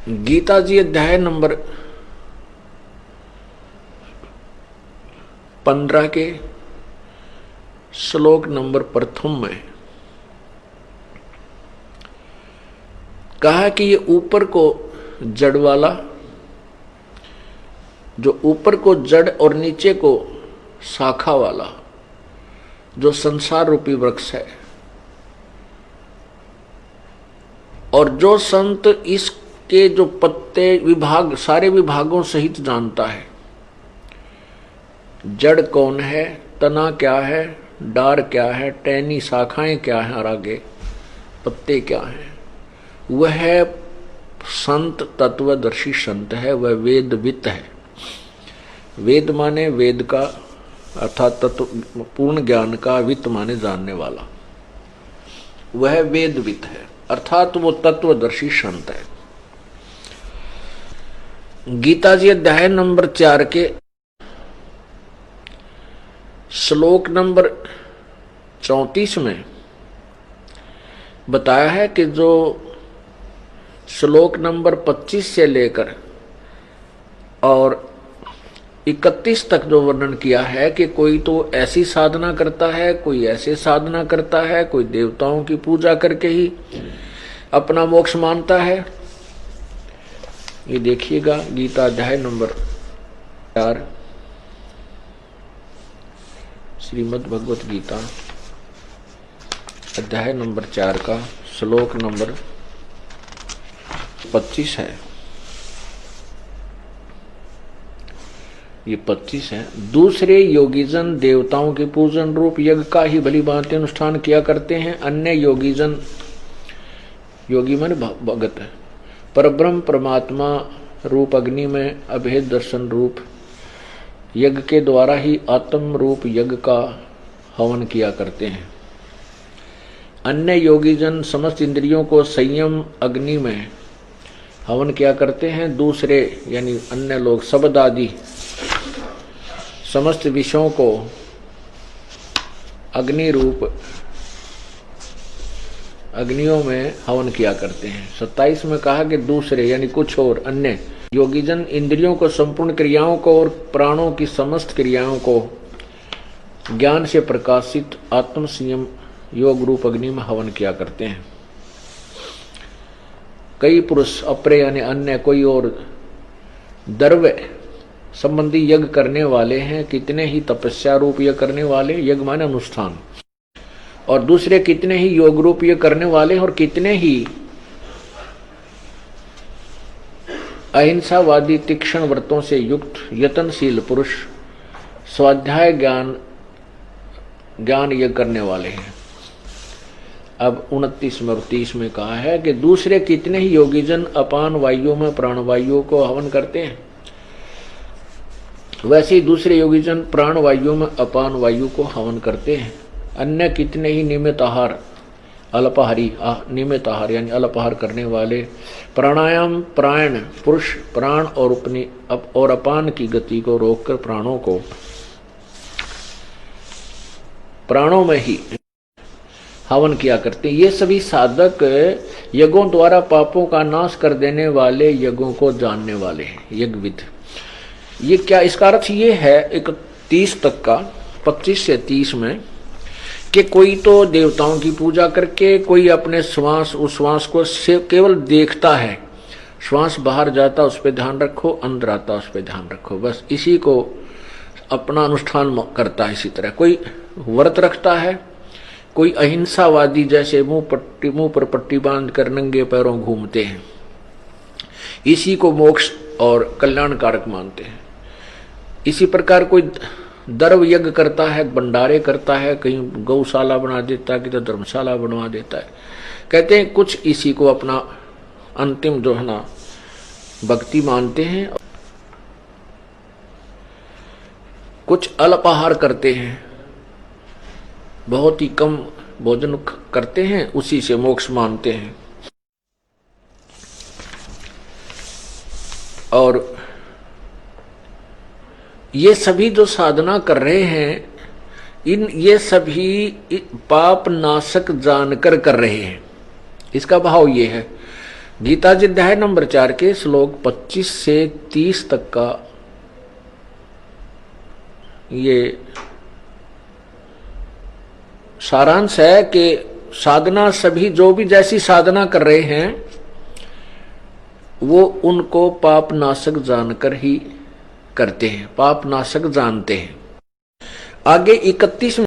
गीता जी अध्याय नंबर 15 के श्लोक नंबर प्रथम में कहा कि ये ऊपर को जड़ वाला, जो ऊपर को जड़ और नीचे को शाखा वाला जो संसार रूपी वृक्ष है, और जो संत इसके जो पत्ते विभाग सारे विभागों सहित जानता है, जड़ कौन है, तना क्या है, डार क्या है, टहनी शाखाएं क्या है और आगे पत्ते क्या हैं, वह संत तत्वदर्शी संत है, वह वेदवित है। वेद माने वेद का अर्थात तत्व पूर्ण ज्ञान का, वित्त माने जानने वाला, वह वेदवित है अर्थात वो तत्वदर्शी संत है। गीता जी अध्याय नंबर 4 के श्लोक नंबर 34 में बताया है कि जो श्लोक नंबर 25 से लेकर और 31 तक जो वर्णन किया है कि कोई तो ऐसी साधना करता है, कोई ऐसे साधना करता है, कोई देवताओं की पूजा करके ही अपना मोक्ष मानता है। ये देखिएगा गीता अध्याय नंबर 4 श्रीमद् भगवत गीता अध्याय नंबर 4 का श्लोक नंबर 25 है। ये 25 है। दूसरे योगीजन देवताओं के पूजन रूप यज्ञ का ही भली भांति अनुष्ठान किया करते हैं। अन्य योगीजन, योगी मन भगत है, परब्रह्म परमात्मा रूप अग्नि में अभेद दर्शन रूप यज्ञ के द्वारा ही आत्म रूप यज्ञ का हवन किया करते हैं। अन्य योगीजन समस्त इंद्रियों को संयम अग्नि में हवन किया करते हैं। दूसरे यानी अन्य लोग शब्द आदि समस्त विषयों को अग्नि रूप अग्नियों में हवन किया करते हैं। 27 में कहा कि दूसरे यानी कुछ और अन्य योगीजन इंद्रियों को, संपूर्ण क्रियाओं को और प्राणों की समस्त क्रियाओं को ज्ञान से प्रकाशित आत्म संयम योग रूप अग्नि में हवन किया करते हैं। कई पुरुष अपरे यानी अन्य कोई और द्रव्य संबंधी यज्ञ करने वाले हैं, कितने ही तपस्या रूप यज्ञ करने वाले, यज्ञ माने अनुष्ठान, और दूसरे कितने ही योग रूप यज्ञ करने वाले और कितने ही अहिंसावादी तीक्ष्ण व्रतों से युक्त यत्नशील पुरुष स्वाध्याय ज्ञान यज्ञ करने वाले हैं। अब 29 में और 30 में कहा है कि दूसरे कितने ही योगीजन अपान वायु में प्राणवायु को हवन करते हैं, वैसे ही दूसरे योगीजन प्राण वायु में अपान वायु को हवन करते हैं। अन्य कितने ही नियमित आहार अल्पाहारी नियमित आहार यानी अल्पाहार करने वाले प्राणायाम प्राण पुरुष प्राण और अपान की गति को रोककर प्राणों में ही हवन किया करते हैं। ये सभी साधक यज्ञों द्वारा पापों का नाश कर देने वाले, यज्ञों को जानने वाले हैं, यज्ञविद। ये क्या, इसका अर्थ ये है 31 तक का 25 से 30 में कि कोई तो देवताओं की पूजा करके, कोई अपने श्वास उस श्वास को से केवल देखता है, श्वास बाहर जाता उस पर ध्यान रखो, अंदर आता उस पर ध्यान रखो, बस इसी को अपना अनुष्ठान करता है। इसी तरह कोई व्रत रखता है, कोई अहिंसावादी जैसे मुंह पर पट्टी बांध कर नंगे पैरों घूमते हैं, इसी को मोक्ष और कल्याणकारक मानते हैं। इसी प्रकार कोई द्रव्य यज्ञ करता है, भंडारे करता है, कहीं गौशाला बना देता है, किधर धर्मशाला बनवा देता है। कहते हैं कुछ इसी को अपना अंतिम जो है ना भक्ति मानते हैं, कुछ अल्पाहार करते हैं, बहुत ही कम भोजन करते हैं, उसी से मोक्ष मानते हैं। और ये सभी जो साधना कर रहे हैं, ये सभी पाप नाशक जानकर कर रहे हैं। इसका भाव ये है गीता जी अध्याय नंबर 4 के श्लोक 25 से 30 तक का ये सारांश है कि साधना सभी जो भी जैसी साधना कर रहे हैं वो उनको पाप नाशक जानकर ही करते हैं, पाप नाशक जानते हैं। आगे 31